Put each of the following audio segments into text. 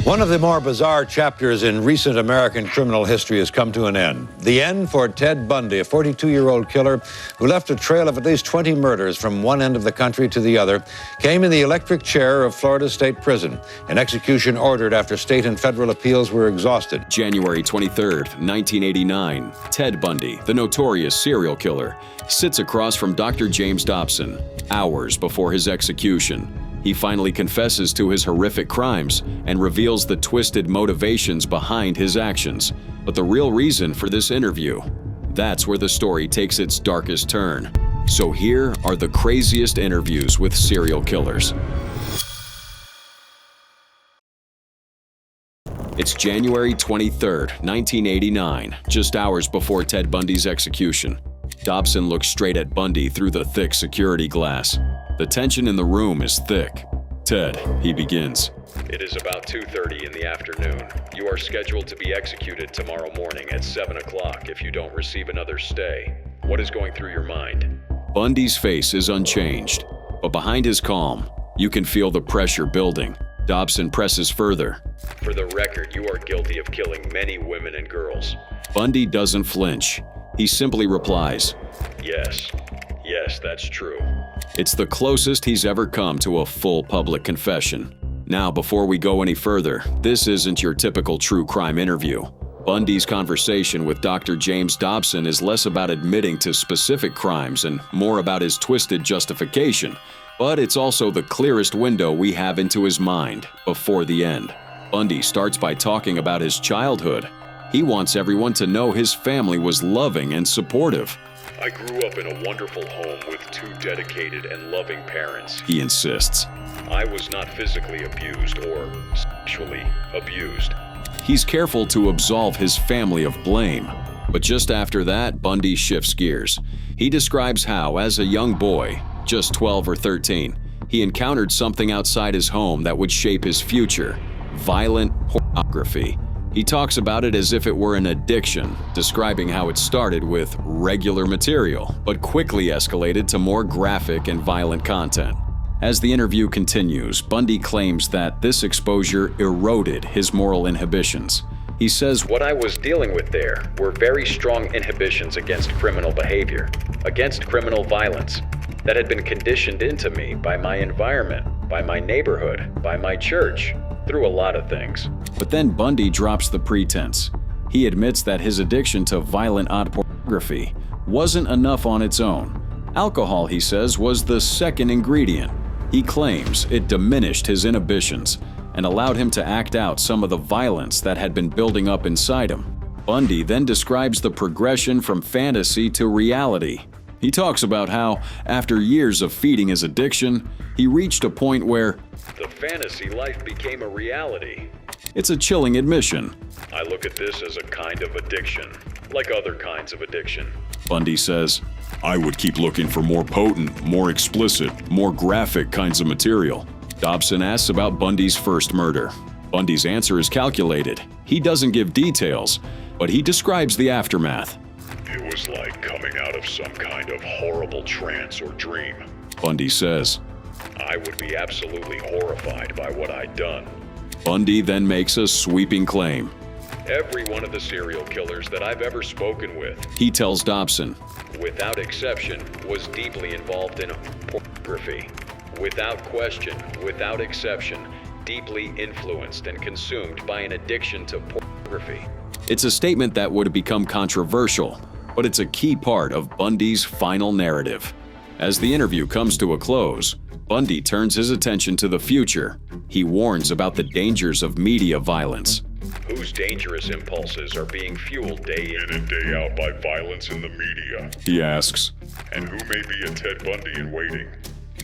One of the more bizarre chapters in recent American criminal history has come to an end. The end for Ted Bundy, a 42-year-old killer who left a trail of at least 20 murders from one end of the country to the other, came in the electric chair of Florida State Prison, an execution ordered after state and federal appeals were exhausted. January 23rd, 1989, Ted Bundy, the notorious serial killer, sits across from Dr. James Dobson, hours before his execution. He finally confesses to his horrific crimes and reveals the twisted motivations behind his actions. But the real reason for this interview, that's where the story takes its darkest turn. So here are the craziest interviews with serial killers. It's January 23rd, 1989, just hours before Ted Bundy's execution. Dobson looks straight at Bundy through the thick security glass. The tension in the room is thick. "Ted," he begins. "It is about 2:30 in the afternoon. You are scheduled to be executed tomorrow morning at 7 o'clock if you don't receive another stay. What is going through your mind?" Bundy's face is unchanged, but behind his calm, you can feel the pressure building. Dobson presses further. "For the record, you are guilty of killing many women and girls." Bundy doesn't flinch. He simply replies, Yes, that's true." It's the closest he's ever come to a full public confession. Now, before we go any further, this isn't your typical true crime interview. Bundy's conversation with Dr. James Dobson is less about admitting to specific crimes and more about his twisted justification. But it's also the clearest window we have into his mind before the end. Bundy starts by talking about his childhood. He wants everyone to know his family was loving and supportive. "I grew up in a wonderful home with two dedicated and loving parents," he insists. "I was not physically abused or sexually abused." He's careful to absolve his family of blame. But just after that, Bundy shifts gears. He describes how, as a young boy, just 12 or 13, he encountered something outside his home that would shape his future: violent pornography. He talks about it as if it were an addiction, describing how it started with regular material, but quickly escalated to more graphic and violent content. As the interview continues, Bundy claims that this exposure eroded his moral inhibitions. He says, "What I was dealing with there were very strong inhibitions against criminal behavior, against criminal violence, that had been conditioned into me by my environment, by my neighborhood, by my church, through a lot of things." But then Bundy drops the pretense. He admits that his addiction to violent pornography wasn't enough on its own. Alcohol, he says, was the second ingredient. He claims it diminished his inhibitions and allowed him to act out some of the violence that had been building up inside him. Bundy then describes the progression from fantasy to reality. He talks about how, after years of feeding his addiction, he reached a point where "The fantasy life became a reality." It's a chilling admission. "I look at this as a kind of addiction, like other kinds of addiction." Bundy says, "I would keep looking for more potent, more explicit, more graphic kinds of material." Dobson asks about Bundy's first murder. Bundy's answer is calculated. He doesn't give details, but he describes the aftermath. "It was like coming out of some kind of horrible trance or dream." Bundy says, "I would be absolutely horrified by what I'd done." Bundy then makes a sweeping claim. "Every one of the serial killers that I've ever spoken with," he tells Dobson, "without exception, was deeply involved in pornography. Without question, without exception, deeply influenced and consumed by an addiction to pornography." It's a statement that would become controversial, but it's a key part of Bundy's final narrative. As the interview comes to a close, Bundy turns his attention to the future. He warns about the dangers of media violence. "Whose dangerous impulses are being fueled day in and day out by violence in the media?" he asks. "And who may be a Ted Bundy in waiting?"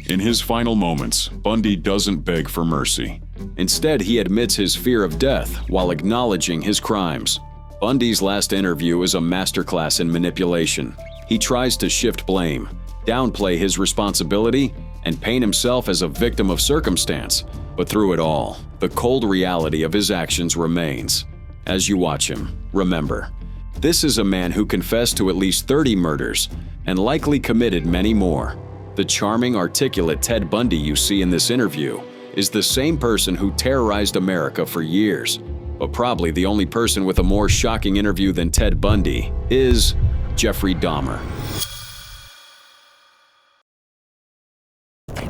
In his final moments, Bundy doesn't beg for mercy. Instead, he admits his fear of death while acknowledging his crimes. Bundy's last interview is a masterclass in manipulation. He tries to shift blame, downplay his responsibility, and paint himself as a victim of circumstance. But through it all, the cold reality of his actions remains. As you watch him, remember, this is a man who confessed to at least 30 murders and likely committed many more. The charming, articulate Ted Bundy you see in this interview is the same person who terrorized America for years. But probably the only person with a more shocking interview than Ted Bundy is Jeffrey Dahmer.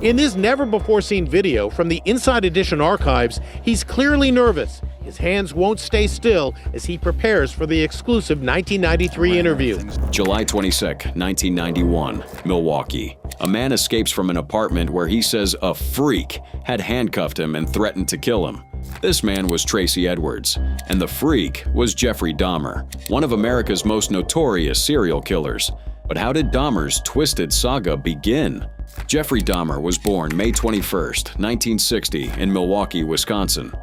In this never-before-seen video from the Inside Edition archives, he's clearly nervous. His hands won't stay still as he prepares for the exclusive 1993 interview. July 22, 1991, Milwaukee. A man escapes from an apartment where he says a freak had handcuffed him and threatened to kill him. This man was Tracy Edwards, and the freak was Jeffrey Dahmer, one of America's most notorious serial killers. But how did Dahmer's twisted saga begin? Jeffrey Dahmer was born May 21, 1960, in Milwaukee, Wisconsin.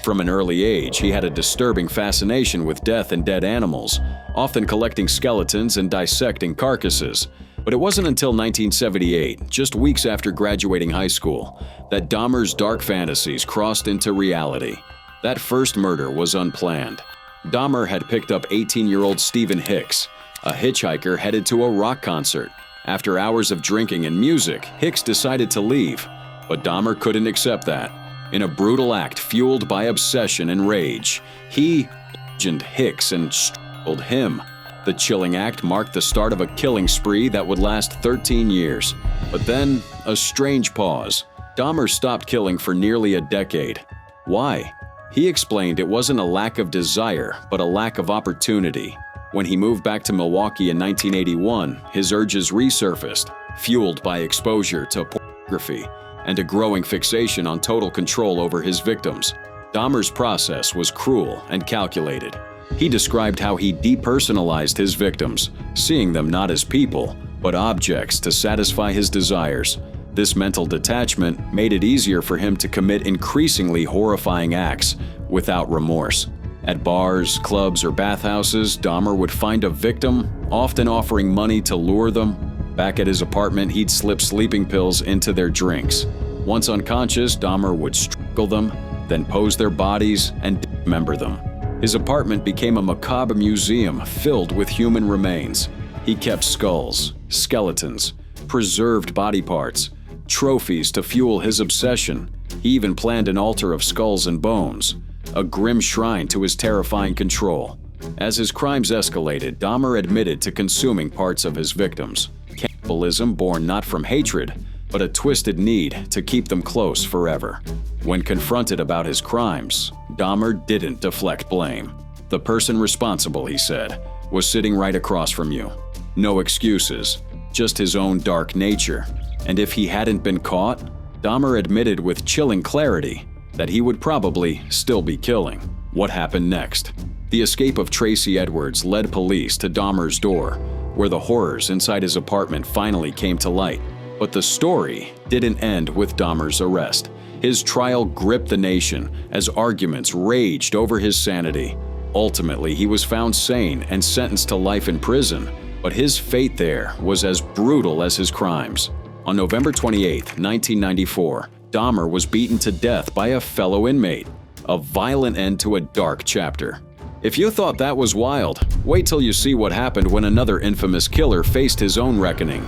From an early age, he had a disturbing fascination with death and dead animals, often collecting skeletons and dissecting carcasses. But it wasn't until 1978, just weeks after graduating high school, that Dahmer's dark fantasies crossed into reality. That first murder was unplanned. Dahmer had picked up 18-year-old Stephen Hicks, a hitchhiker headed to a rock concert. After hours of drinking and music, Hicks decided to leave, but Dahmer couldn't accept that. In a brutal act fueled by obsession and rage, he bludgeoned Hicks and strangled him. The chilling act marked the start of a killing spree that would last 13 years. But then, a strange pause. Dahmer stopped killing for nearly a decade. Why? He explained it wasn't a lack of desire, but a lack of opportunity. When he moved back to Milwaukee in 1981, his urges resurfaced, fueled by exposure to pornography and a growing fixation on total control over his victims. Dahmer's process was cruel and calculated. He described how he depersonalized his victims, seeing them not as people, but objects to satisfy his desires. This mental detachment made it easier for him to commit increasingly horrifying acts without remorse. At bars, clubs, or bathhouses, Dahmer would find a victim, often offering money to lure them. Back at his apartment, he'd slip sleeping pills into their drinks. Once unconscious, Dahmer would strangle them, then pose their bodies and dismember them. His apartment became a macabre museum filled with human remains. He kept skulls, skeletons, preserved body parts, trophies to fuel his obsession. He even planned an altar of skulls and bones, a grim shrine to his terrifying control. As his crimes escalated, Dahmer admitted to consuming parts of his victims. Cannibalism born not from hatred, but a twisted need to keep them close forever. When confronted about his crimes, Dahmer didn't deflect blame. The person responsible, he said, was sitting right across from you. No excuses, just his own dark nature. And if he hadn't been caught, Dahmer admitted with chilling clarity that he would probably still be killing. What happened next? The escape of Tracy Edwards led police to Dahmer's door, where the horrors inside his apartment finally came to light. But the story didn't end with Dahmer's arrest. His trial gripped the nation as arguments raged over his sanity. Ultimately, he was found sane and sentenced to life in prison, but his fate there was as brutal as his crimes. On November 28, 1994, Dahmer was beaten to death by a fellow inmate, a violent end to a dark chapter. If you thought that was wild, wait till you see what happened when another infamous killer faced his own reckoning.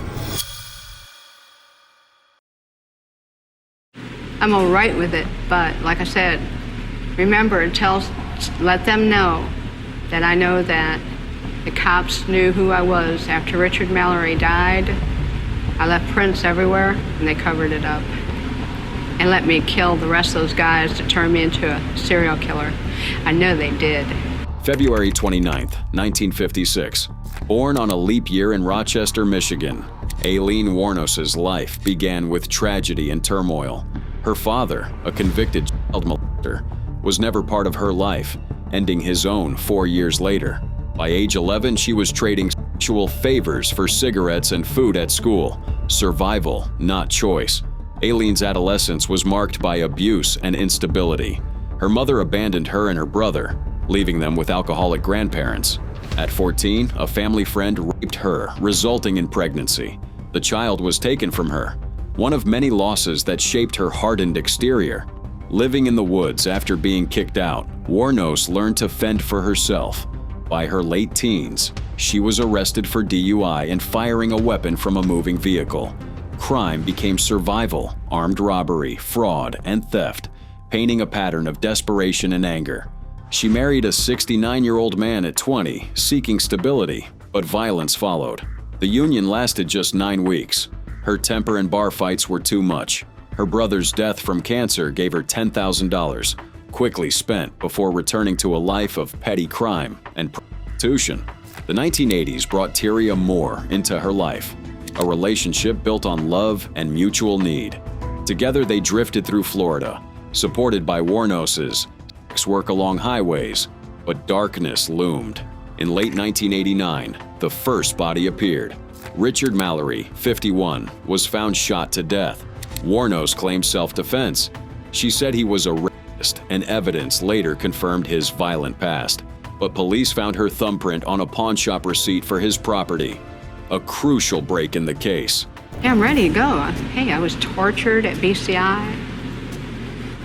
I'm all right with it, but like I said, remember, let them know that I know that the cops knew who I was. After Richard Mallory died, I left prints everywhere, and they covered it up and let me kill the rest of those guys to turn me into a serial killer. I know they did. February 29, 1956. Born on a leap year in Rochester, Michigan, Aileen Wuornos's life began with tragedy and turmoil. Her father, a convicted child molester, was never part of her life, ending his own 4 years later. By age 11, she was trading sexual favors for cigarettes and food at school. Survival, not choice. Aileen's adolescence was marked by abuse and instability. Her mother abandoned her and her brother, leaving them with alcoholic grandparents. At 14, a family friend raped her, resulting in pregnancy. The child was taken from her, one of many losses that shaped her hardened exterior. Living in the woods after being kicked out, Wuornos learned to fend for herself. By her late teens, she was arrested for DUI and firing a weapon from a moving vehicle. crime became survival, armed robbery, fraud, and theft, painting a pattern of desperation and anger. She married a 69-year-old man at 20, seeking stability, but violence followed. The union lasted just 9 weeks. Her temper and bar fights were too much. Her brother's death from cancer gave her $10,000, quickly spent before returning to a life of petty crime and prostitution. The 1980s brought Tyria Moore into her life, a relationship built on love and mutual need. Together they drifted through Florida, supported by Warnos's work along highways, but darkness loomed. In late 1989, the first body appeared. Richard Mallory, 51, was found shot to death. Warnos claimed self-defense. She said he was a rapist, and evidence later confirmed his violent past. But police found her thumbprint on a pawn shop receipt for his property, a crucial break in the case. Yeah, I'm ready to go. Hey, I was tortured at BCI.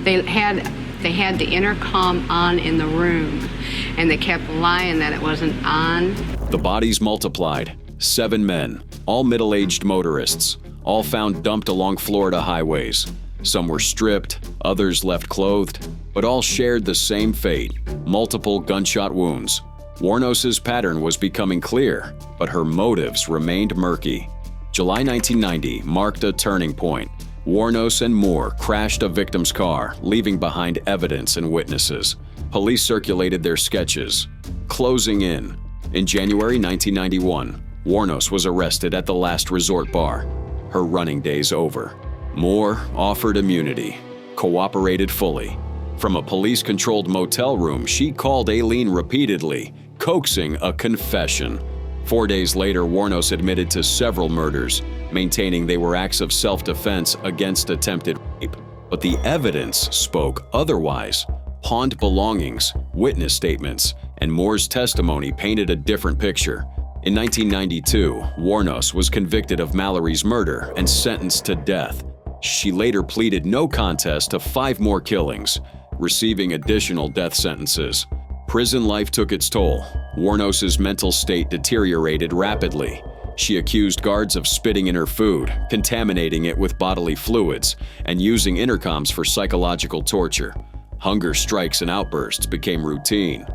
They had the intercom on in the room, and they kept lying that it wasn't on. The bodies multiplied. 7 men, all middle-aged motorists, all found dumped along Florida highways. Some were stripped, others left clothed, but all shared the same fate: multiple gunshot wounds. Warnos's pattern was becoming clear, but her motives remained murky. July 1990 marked a turning point. Warnos and Moore crashed a victim's car, leaving behind evidence and witnesses. Police circulated their sketches, closing in. In January 1991, Warnos was arrested at the Last Resort bar. Her running days over. Moore offered immunity, cooperated fully. From a police-controlled motel room, she called Aileen repeatedly, coaxing a confession. 4 days later, Warnos admitted to several murders, maintaining they were acts of self-defense against attempted rape. But the evidence spoke otherwise. Pawned belongings, witness statements, and Moore's testimony painted a different picture. In 1992, Warnos was convicted of Mallory's murder and sentenced to death. She later pleaded no contest to 5 more killings, receiving additional death sentences. Prison life took its toll. Warnos's mental state deteriorated rapidly. She accused guards of spitting in her food, contaminating it with bodily fluids, and using intercoms for psychological torture. Hunger strikes and outbursts became routine.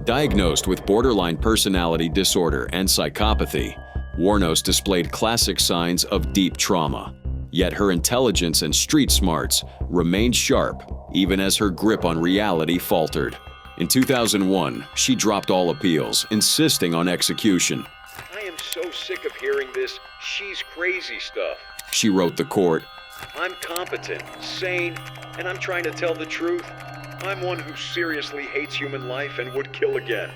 Diagnosed with borderline personality disorder and psychopathy, Warnos displayed classic signs of deep trauma. Yet her intelligence and street smarts remained sharp, even as her grip on reality faltered. In 2001, she dropped all appeals, insisting on execution. I am so sick of hearing this "she's crazy" stuff. She wrote the court, I'm competent, sane, and I'm trying to tell the truth. I'm one who seriously hates human life and would kill again.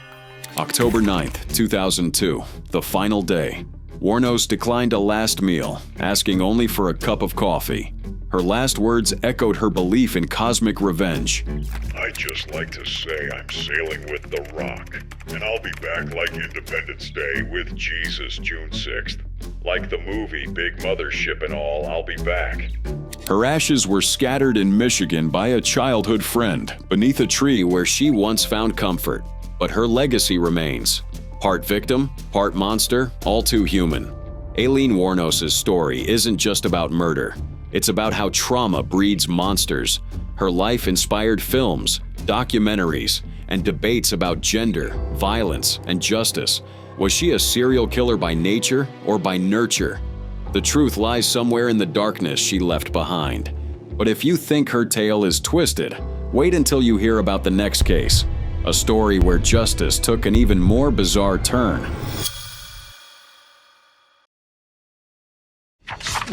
October 9th, 2002, the final day. Warnos declined a last meal, asking only for a cup of coffee. Her last words echoed her belief in cosmic revenge. I'd just like to say I'm sailing with the Rock, and I'll be back like Independence Day with Jesus June 6th. Like the movie Big Mothership and all, I'll be back. Her ashes were scattered in Michigan by a childhood friend beneath a tree where she once found comfort. But her legacy remains. Part victim, part monster, all too human. Aileen Warnos's story isn't just about murder. It's about how trauma breeds monsters. Her life inspired films, documentaries, and debates about gender, violence, and justice. Was she a serial killer by nature or by nurture? The truth lies somewhere in the darkness she left behind. But if you think her tale is twisted, wait until you hear about the next case. A story where justice took an even more bizarre turn.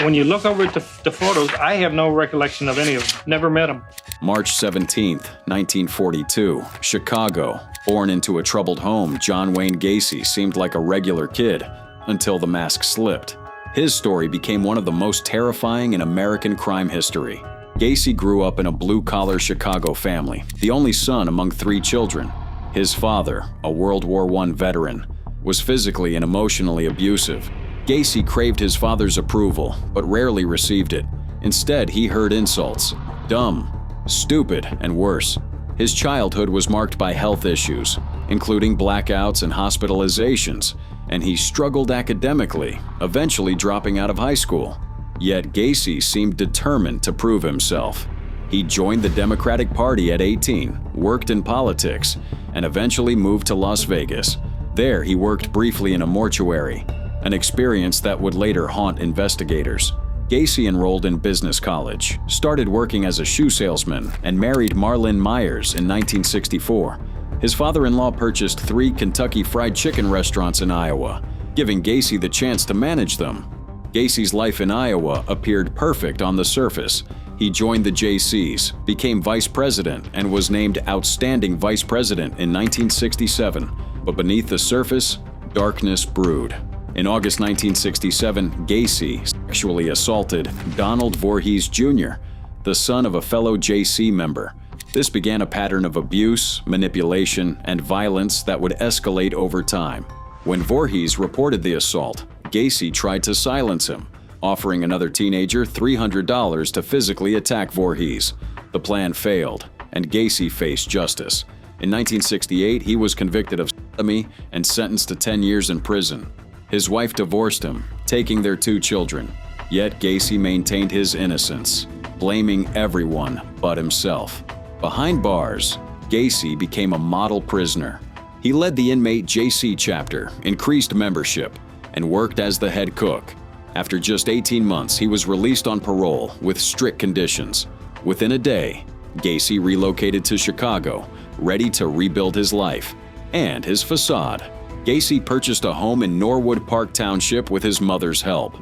When you look over at the photos, I have no recollection of any of them. Never met them. March 17th, 1942, Chicago. Born into a troubled home, John Wayne Gacy seemed like a regular kid until the mask slipped. His story became one of the most terrifying in American crime history. Gacy grew up in a blue-collar Chicago family, the only son among 3 children. His father, a World War I veteran, was physically and emotionally abusive. Gacy craved his father's approval, but rarely received it. Instead, he heard insults: dumb, stupid, and worse. His childhood was marked by health issues, including blackouts and hospitalizations, and he struggled academically, eventually dropping out of high school. Yet Gacy seemed determined to prove himself. He joined the Democratic Party at 18, worked in politics, and eventually moved to Las Vegas. There he worked briefly in a mortuary, an experience that would later haunt investigators. Gacy enrolled in business college, started working as a shoe salesman, and married Marlyn Myers in 1964. His father-in-law purchased 3 Kentucky Fried Chicken restaurants in Iowa, giving Gacy the chance to manage them. Gacy's life in Iowa appeared perfect on the surface. He joined the JCs, became vice president, and was named Outstanding Vice President in 1967. But beneath the surface, darkness brewed. In August 1967, Gacy sexually assaulted Donald Voorhees Jr., the son of a fellow JC member. This began a pattern of abuse, manipulation, and violence that would escalate over time. When Voorhees reported the assault, Gacy tried to silence him, offering another teenager $300 to physically attack Voorhees. The plan failed, and Gacy faced justice. In 1968, he was convicted of sodomy and sentenced to 10 years in prison. His wife divorced him, taking their 2 children. Yet Gacy maintained his innocence, blaming everyone but himself. Behind bars, Gacy became a model prisoner. He led the inmate JC chapter, increased membership, and worked as the head cook. After just 18 months, he was released on parole with strict conditions. Within a day, Gacy relocated to Chicago, ready to rebuild his life and his facade. Gacy purchased a home in Norwood Park Township with his mother's help.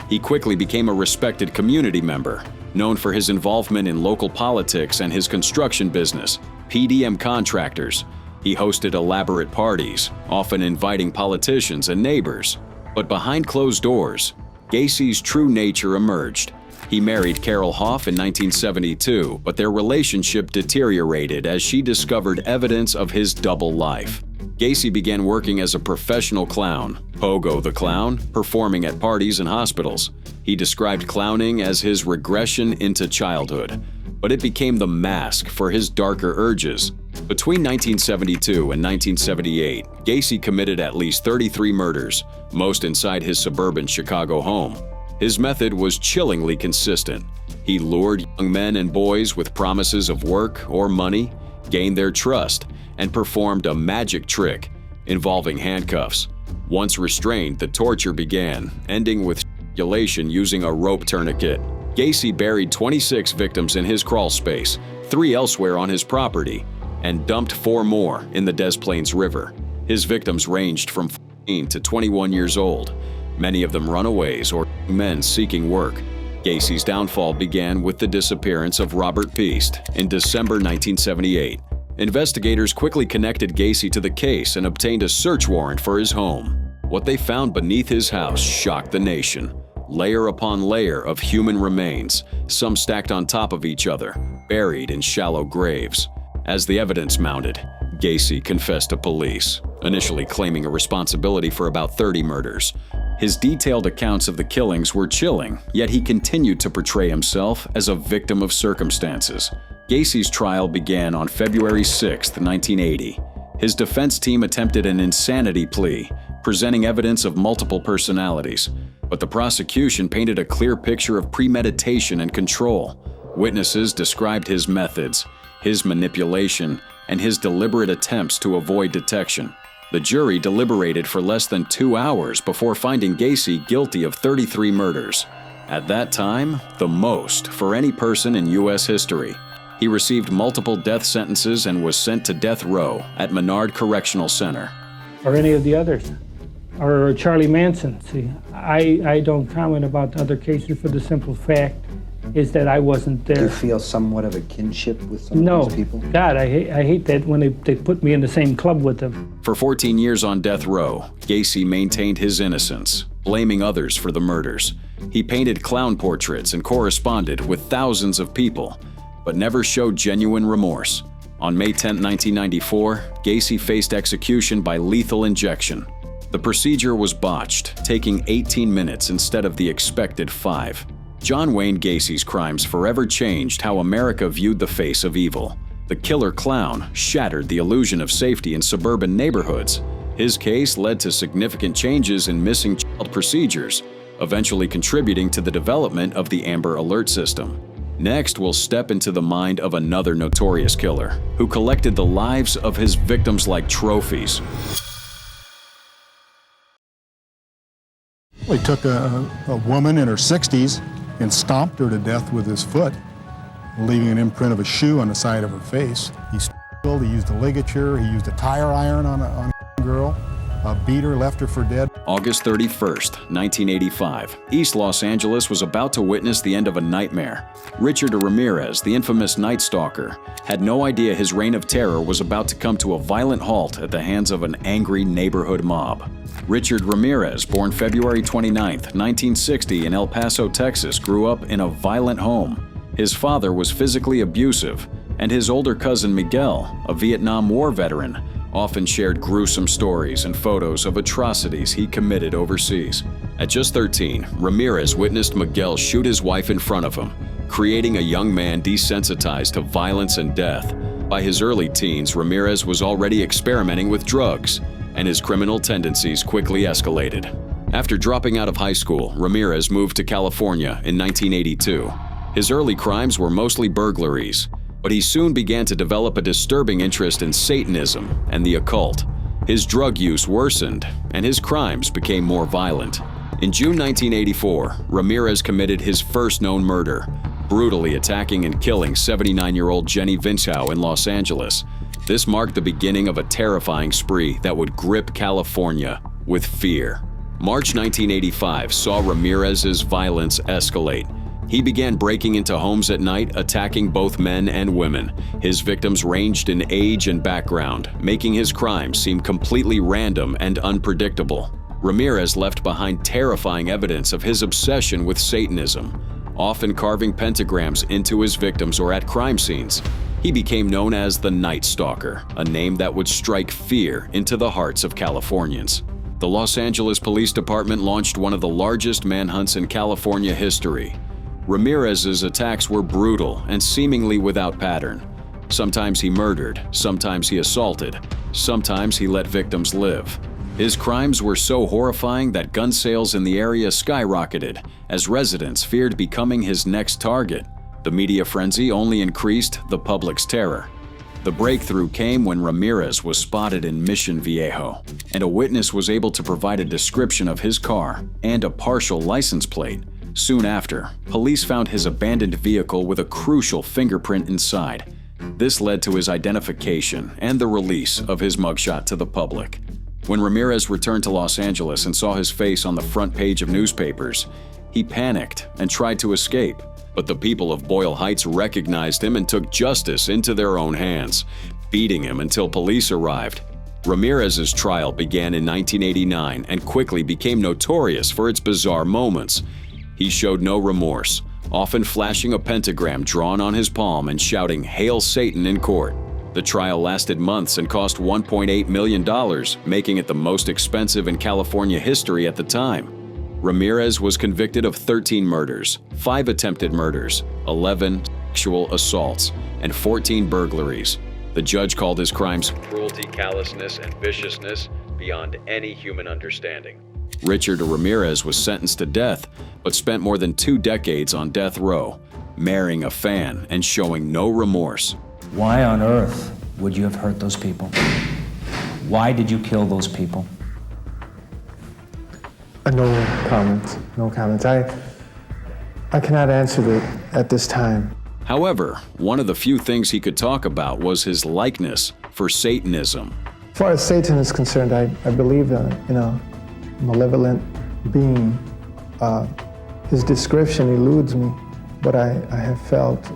He quickly became a respected community member, known for his involvement in local politics and his construction business, PDM Contractors. He hosted elaborate parties, often inviting politicians and neighbors. But behind closed doors, Gacy's true nature emerged. He married Carol Hoff in 1972, but their relationship deteriorated as she discovered evidence of his double life. Gacy began working as a professional clown, Pogo the Clown, performing at parties and hospitals. He described clowning as his regression into childhood, but it became the mask for his darker urges. Between 1972 and 1978, Gacy committed at least 33 murders, most inside his suburban Chicago home. His method was chillingly consistent. He lured young men and boys with promises of work or money, gained their trust, and performed a magic trick involving handcuffs. Once restrained, the torture began, ending with strangulation using a rope tourniquet. Gacy buried 26 victims in his crawl space, 3 elsewhere on his property, and dumped 4 more in the Des Plaines River. His victims ranged from 14 to 21 years old, many of them runaways or men seeking work. Gacy's downfall began with the disappearance of Robert Piest in December 1978. Investigators quickly connected Gacy to the case and obtained a search warrant for his home. What they found beneath his house shocked the nation. Layer upon layer of human remains, some stacked on top of each other, buried in shallow graves. As the evidence mounted, Gacy confessed to police, initially claiming a responsibility for about 30 murders. His detailed accounts of the killings were chilling, yet he continued to portray himself as a victim of circumstances. Gacy's trial began on February 6, 1980. His defense team attempted an insanity plea, presenting evidence of multiple personalities, but the prosecution painted a clear picture of premeditation and control. Witnesses described his methods, his manipulation, and his deliberate attempts to avoid detection. The jury deliberated for less than 2 hours before finding Gacy guilty of 33 murders. At that time, the most for any person in U.S. history. He received multiple death sentences and was sent to death row at Menard Correctional Center. Or any of the others. Or Charlie Manson. See, I don't comment about other cases for the simple fact is that I wasn't there. Do you feel somewhat of a kinship with some of these people? God, I hate that when they put me in the same club with them. For 14 years on death row, Gacy maintained his innocence, blaming others for the murders. He painted clown portraits and corresponded with thousands of people, but never showed genuine remorse. On May 10, 1994, Gacy faced execution by lethal injection. The procedure was botched, taking 18 minutes instead of the expected 5. John Wayne Gacy's crimes forever changed how America viewed the face of evil. The killer clown shattered the illusion of safety in suburban neighborhoods. His case led to significant changes in missing child procedures, eventually contributing to the development of the Amber Alert system. Next, we'll step into the mind of another notorious killer who collected the lives of his victims like trophies. He took a woman in her 60s and stomped her to death with his foot, leaving an imprint of a shoe on the side of her face. He used a ligature, he used a tire iron on a girl, beat her, left her for dead. August 31st, 1985, East Los Angeles was about to witness the end of a nightmare. Richard Ramirez, the infamous Night Stalker, had no idea his reign of terror was about to come to a violent halt at the hands of an angry neighborhood mob. Richard Ramirez, born February 29, 1960 in El Paso, Texas, grew up in a violent home. His father was physically abusive, and his older cousin Miguel, a Vietnam War veteran, often shared gruesome stories and photos of atrocities he committed overseas. At just 13, Ramirez witnessed Miguel shoot his wife in front of him, creating a young man desensitized to violence and death. By his early teens, Ramirez was already experimenting with drugs, and his criminal tendencies quickly escalated. After dropping out of high school, Ramirez moved to California in 1982. His early crimes were mostly burglaries, but he soon began to develop a disturbing interest in Satanism and the occult. His drug use worsened, and his crimes became more violent. In June 1984, Ramirez committed his first known murder, brutally attacking and killing 79-year-old Jenny Vinchow in Los Angeles. This marked the beginning of a terrifying spree that would grip California with fear. March 1985 saw Ramirez's violence escalate. He began breaking into homes at night, attacking both men and women. His victims ranged in age and background, making his crimes seem completely random and unpredictable. Ramirez left behind terrifying evidence of his obsession with Satanism, often carving pentagrams into his victims or at crime scenes. He became known as the Night Stalker, a name that would strike fear into the hearts of Californians. The Los Angeles Police Department launched one of the largest manhunts in California history. Ramirez's attacks were brutal and seemingly without pattern. Sometimes he murdered, sometimes he assaulted, sometimes he let victims live. His crimes were so horrifying that gun sales in the area skyrocketed as residents feared becoming his next target. The media frenzy only increased the public's terror. The breakthrough came when Ramirez was spotted in Mission Viejo, and a witness was able to provide a description of his car and a partial license plate. Soon after, police found his abandoned vehicle with a crucial fingerprint inside. This led to his identification and the release of his mugshot to the public. When Ramirez returned to Los Angeles and saw his face on the front page of newspapers, he panicked and tried to escape. But the people of Boyle Heights recognized him and took justice into their own hands, beating him until police arrived. Ramirez's trial began in 1989 and quickly became notorious for its bizarre moments. He showed no remorse, often flashing a pentagram drawn on his palm and shouting "Hail Satan" in court. The trial lasted months and cost $1.8 million, making it the most expensive in California history at the time. Ramirez was convicted of 13 murders, 5 attempted murders, 11 sexual assaults, and 14 burglaries. The judge called his crimes cruelty, callousness, and viciousness beyond any human understanding. Richard Ramirez was sentenced to death, but spent more than 2 decades on death row, marrying a fan and showing no remorse. Why on earth would you have hurt those people? Why did you kill those people? No comments. I cannot answer that at this time. However, one of the few things he could talk about was his likeness for Satanism. As far as Satan is concerned, I believe in a malevolent being. His description eludes me, but I have felt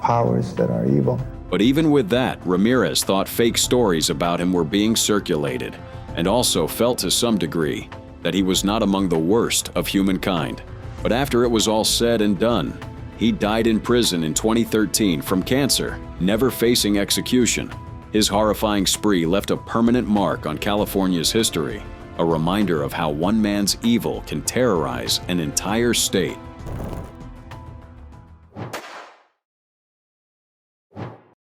powers that are evil. But even with that, Ramirez thought fake stories about him were being circulated, and also felt to some degree that he was not among the worst of humankind. But after it was all said and done, he died in prison in 2013 from cancer, never facing execution. His horrifying spree left a permanent mark on California's history, a reminder of how one man's evil can terrorize an entire state.